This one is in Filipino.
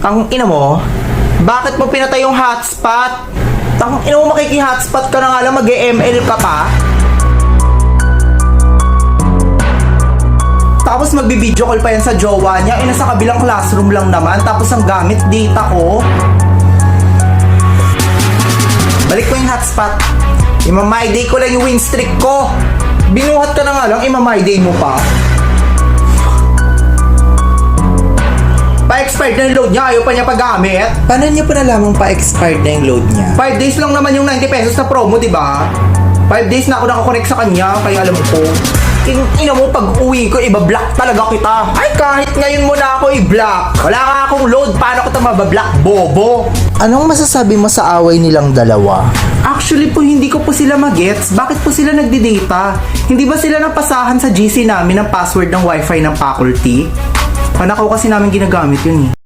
Ang ina mo, bakit mo pinatay yung hotspot? Tang ina mo, makiki-hotspot ka na nga lang, mag-ML ka pa? Tapos magbi-video call pa yan sa jowa niya, nasa kabilang classroom lang naman, tapos ang gamit data ko. Balik ko yung hotspot. Ima-my day ko lang yung win streak ko. Binuhat ka na nga lang, ima-my day mo pa. Pa-expired na yung load niya, ayaw pa niya pag-gamit. Paano niyo pa nalamang pa-expired na yung load niya? 5 days lang naman yung 90 pesos na promo, di ba? 5 days na ako nakakonect sa kanya, kaya alam ko. Ina mo, pag uwi ko, iba-block talaga kita. Ay, kahit ngayon mo na ako i-block. Wala ka akong load, paano ko ito mabablock, bobo? Anong masasabi mo sa away nilang dalawa? Actually po, hindi ko po sila magets. Bakit po sila nagdi-data? Hindi ba sila napasahan sa GC namin ng password ng wifi ng faculty? Panakaw kasi namin ginagamit yun eh.